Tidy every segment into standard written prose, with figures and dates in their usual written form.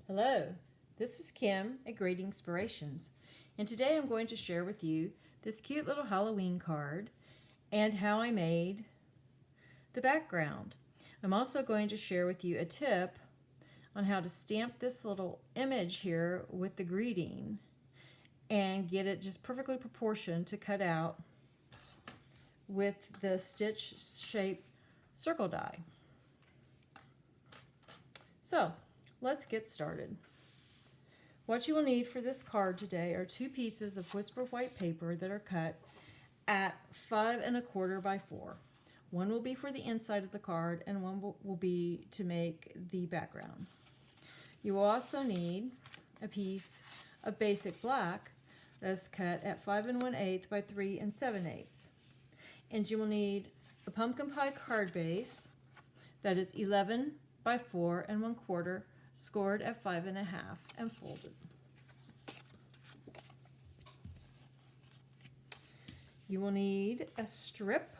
Hello, this is Kim at Great Inspirations, and today I'm going to share with you this cute little Halloween card and how I made the background. I'm also going to share with you a tip on how to stamp this little image here with the greeting and get it just perfectly proportioned to cut out with the stitch shape circle die. So let's get started. What you will need for this card today are 2 pieces of whisper white paper that are cut at 5 1/4 by 4. One will be for the inside of the card and one will be to make the background. You will also need a piece of basic black that's cut at 5 1/8 by 3 7/8. And you will need a pumpkin pie card base that is 11 by 4 1/4, scored at 5 1/2 and folded. You will need a strip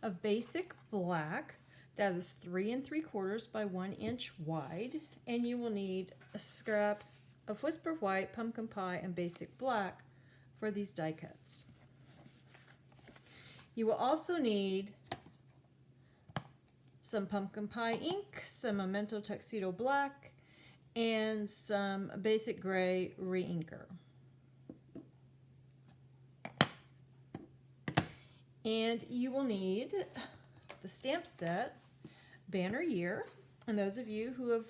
of basic black that is 3 3/4 by 1 inch wide, and you will need scraps of whisper white, pumpkin pie, and basic black for these die cuts. You will also need some pumpkin pie ink, some Memento Tuxedo black, and some basic gray re-inker. And you will need the stamp set, banner year, and those of you who have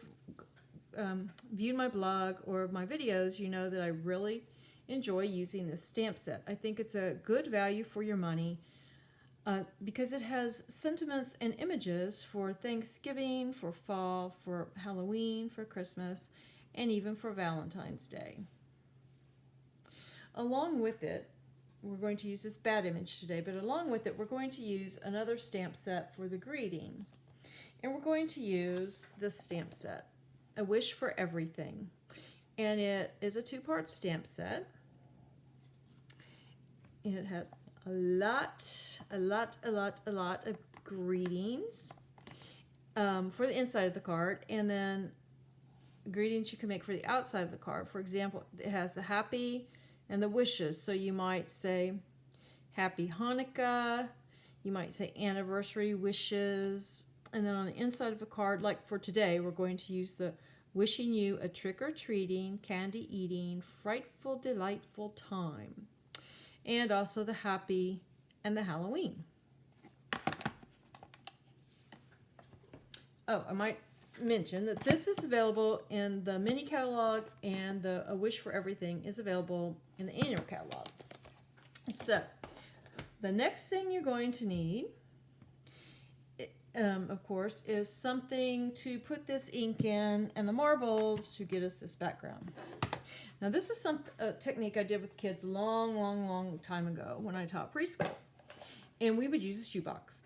viewed my blog or my videos, you know that I really enjoy using this stamp set. I think it's a good value for your money because it has sentiments and images for Thanksgiving, for fall, for Halloween, for Christmas, and even for Valentine's Day. Along with it, we're going to use this bat image today, but along with it, we're going to use another stamp set for the greeting. And we're going to use this stamp set, A Wish for Everything. And it is a 2-part stamp set. It has a lot of greetings for the inside of the card, and then greetings you can make for the outside of the card. For example, it has the happy and the wishes, so you might say Happy Hanukkah, you might say anniversary wishes, and then on the inside of the card, like for today, we're going to use the wishing you a trick-or-treating, candy-eating, frightful, delightful time, and also the happy and the Halloween. Oh, I might mention that this is available in the mini catalog, and the A Wish for Everything is available in the annual catalog. So the next thing you're going to need, of course, is something to put this ink in and the marbles to get us this background. Now this is a technique I did with kids a long time ago when I taught preschool, and we would use a shoebox.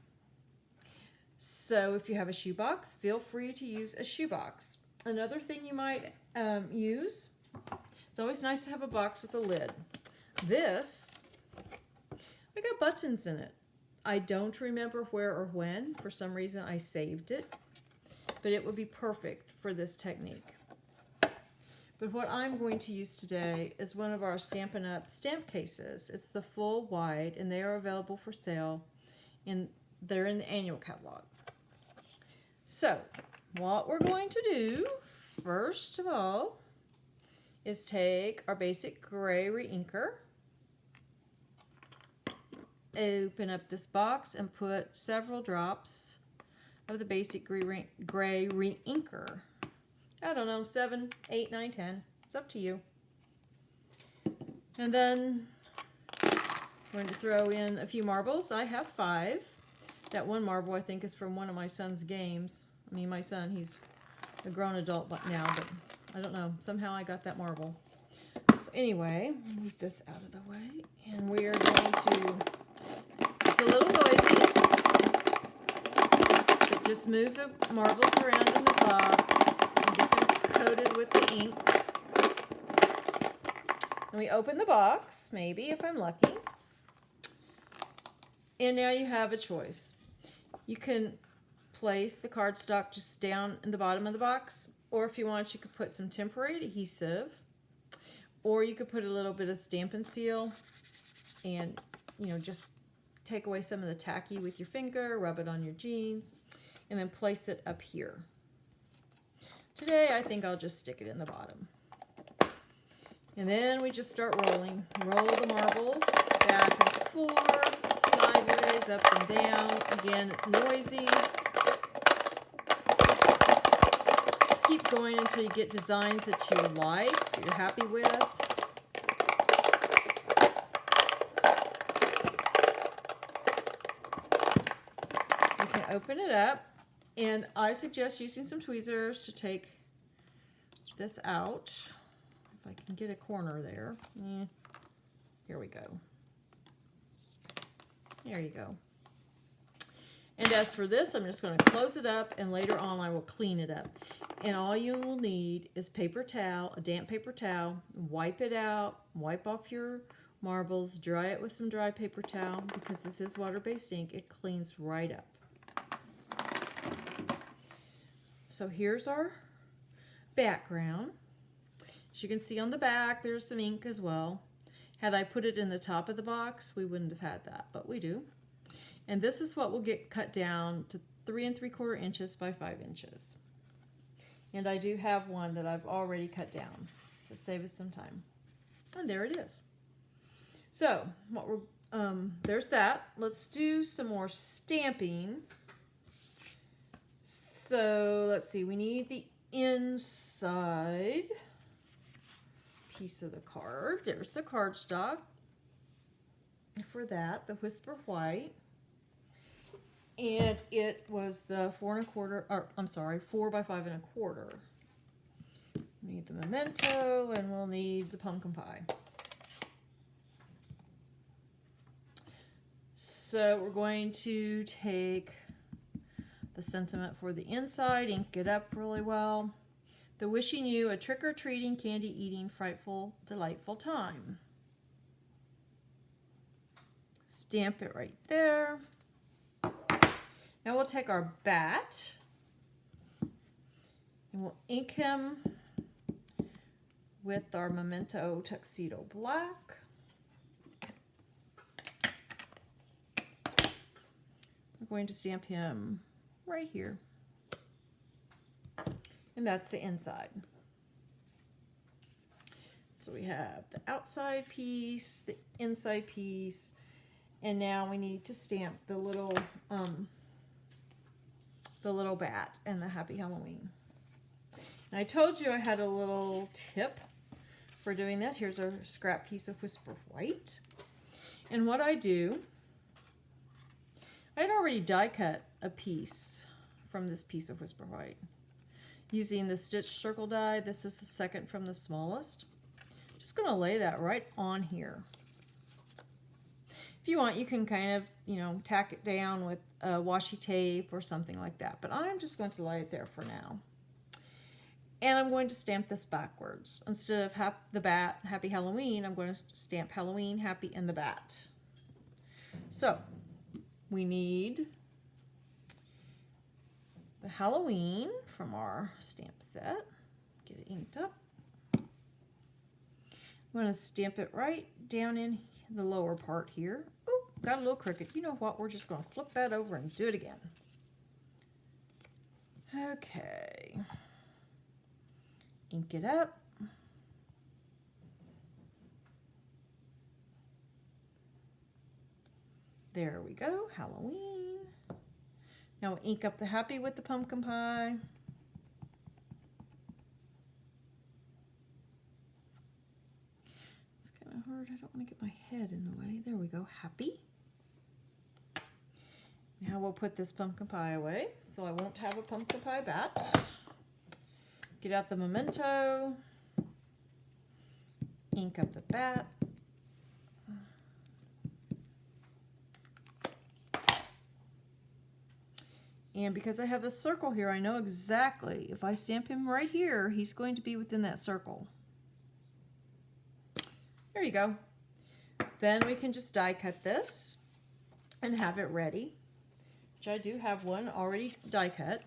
So if you have a shoebox, feel free to use a shoebox. Another thing you might use, it's always nice to have a box with a lid. This, I got buttons in it. I don't remember where or when. For some reason I saved it, but it would be perfect for this technique. But what I'm going to use today is one of our Stampin' Up stamp cases. It's the full wide, and they are available for sale, and they're in the annual catalog. So what we're going to do, first of all, is take our basic gray re-inker, open up this box, and put several drops of the basic gray re-inker. I don't know, 7, 8, 9, 10. It's up to you. And then I'm going to throw in a few marbles. I have 5. That one marble I think is from one of my son's games. I mean, my son, he's a grown adult now, but I don't know. Somehow I got that marble. So anyway, move this out of the way, and we are going to, it's a little noisy, but just move the marbles around in the box. Coated with the ink. And we open the box, maybe if I'm lucky. And now you have a choice. You can place the cardstock just down in the bottom of the box, or if you want, you could put some temporary adhesive, or you could put a little bit of Stampin' Seal and, you know, just take away some of the tacky with your finger, rub it on your jeans, and then place it up here. Today, I think I'll just stick it in the bottom. And then we just start rolling. Roll the marbles back and forth, sideways, up and down. Again, it's noisy. Just keep going until you get designs that you like, that you're happy with. You can open it up, and I suggest using some tweezers to take this out. If I can get a corner there. Here we go. There you go. And as for this, I'm just going to close it up, and later on I will clean it up. And all you will need is paper towel, a damp paper towel. Wipe it out, wipe off your marbles, dry it with some dry paper towel, because this is water-based ink. It cleans right up. So here's our background. As you can see on the back, there's some ink as well. Had I put it in the top of the box, we wouldn't have had that, but we do. And this is what will get cut down to 3 3/4 inches by 5 inches. And I do have one that I've already cut down to save us some time. And there it is. So what we're there's that. Let's do some more stamping. So let's see, we need the inside piece of the card. There's the cardstock. For that, the Whisper White. And it was the 4 1/4, or I'm sorry, 4 by 5 1/4. We need the memento, and we'll need the pumpkin pie. So we're going to take the sentiment for the inside, ink it up really well. The wishing you a trick-or-treating, candy-eating, frightful, delightful time. Stamp it right there. Now we'll take our bat and we'll ink him with our Memento Tuxedo Black. We're going to stamp him right here. And that's the inside. So we have the outside piece, the inside piece, and now we need to stamp the little bat and the Happy Halloween. And I told you I had a little tip for doing that. Here's our scrap piece of Whisper White. And what I do, I'd already die cut a piece from this piece of Whisper White. Using the stitch circle die, this is the second from the smallest. Just going to lay that right on here. If you want, you can kind of, you know, tack it down with washi tape or something like that. But I'm just going to lay it there for now. And I'm going to stamp this backwards. Instead of the bat, Happy Halloween, I'm going to stamp Halloween, Happy, and the bat. So, we need the Halloween from our stamp set. Get it inked up. I'm going to stamp it right down in the lower part here. Oh, got a little crooked. You know what? We're just going to flip that over and do it again. Okay. Ink it up. There we go. Halloween. Now we'll ink up the Happy with the pumpkin pie. It's kind of hard. I don't want to get my head in the way. There we go. Happy. Now we'll put this pumpkin pie away, so I won't have a pumpkin pie bat. Get out the memento. Ink up the bat. And because I have this circle here, I know exactly, if I stamp him right here, he's going to be within that circle. There you go. Then we can just die cut this and have it ready, which I do have one already die cut.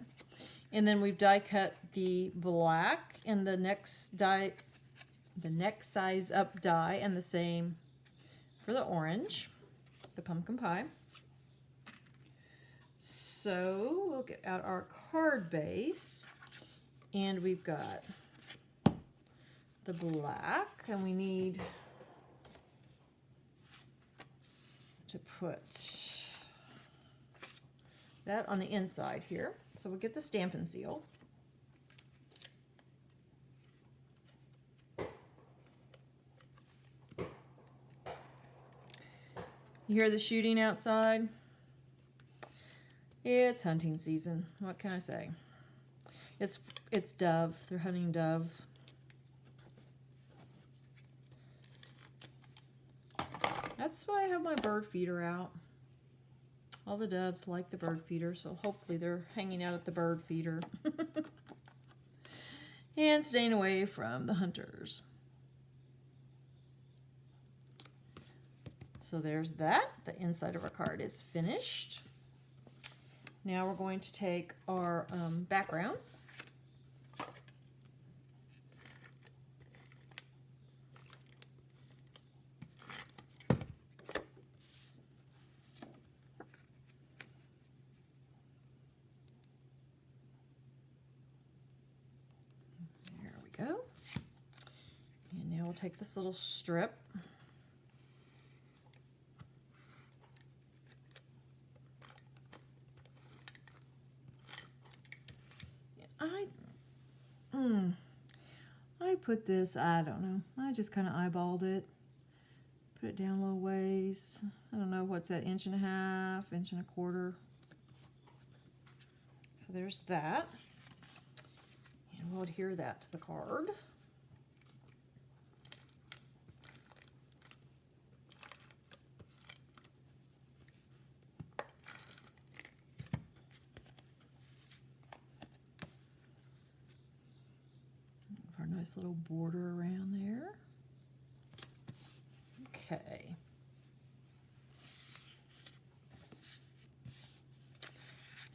And then we've die cut the black and the next size up die, and the same for the orange, the pumpkin pie. So we'll get out our card base, and we've got the black, and we need to put that on the inside here. So we'll get the Stampin' Seal. You hear the shooting outside? It's hunting season. What can I say? It's dove. They're hunting doves. That's why I have my bird feeder out. All the doves like the bird feeder, so hopefully they're hanging out at the bird feeder. And staying away from the hunters. So there's that. The inside of our card is finished. Now we're going to take our background. There we go. And now we'll take this little strip. I put this, I don't know, I just kind of eyeballed it, put it down a little ways. I don't know, what's that, 1.5 inches, 1.25 inches. So there's that, and we'll adhere that to the card. Nice little border around there. Okay.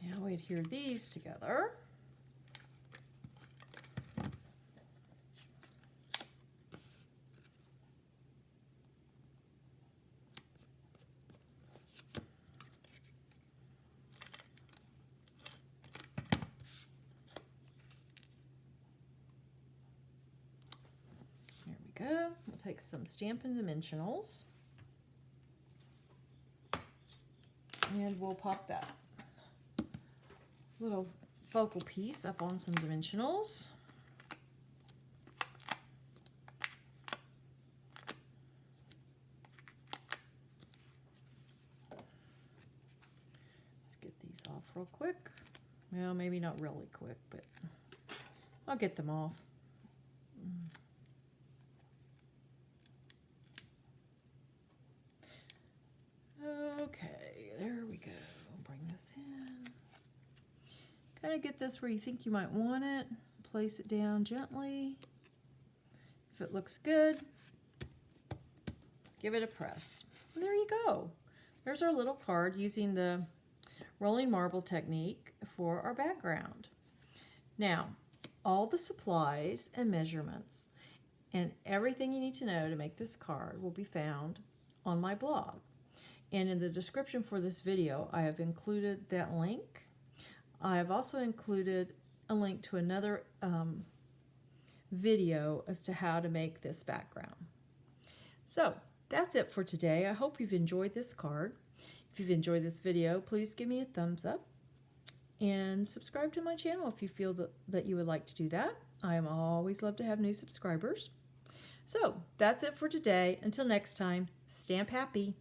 Now we adhere these together. Go. We'll take some Stampin' Dimensionals, and we'll pop that little focal piece up on some dimensionals. Let's get these off real quick. Well, maybe not really quick, but I'll get them off. Okay, there we go. Bring this in. Kind of get this where you think you might want it. Place it down gently. If it looks good, give it a press. And there you go. There's our little card using the rolling marble technique for our background. Now, all the supplies and measurements and everything you need to know to make this card will be found on my blog. And in the description for this video, I have included that link. I have also included a link to another video as to how to make this background. So that's it for today. I hope you've enjoyed this card. If you've enjoyed this video, please give me a thumbs up and subscribe to my channel if you feel that you would like to do that. I am always love to have new subscribers. So that's it for today. Until next time, stamp happy.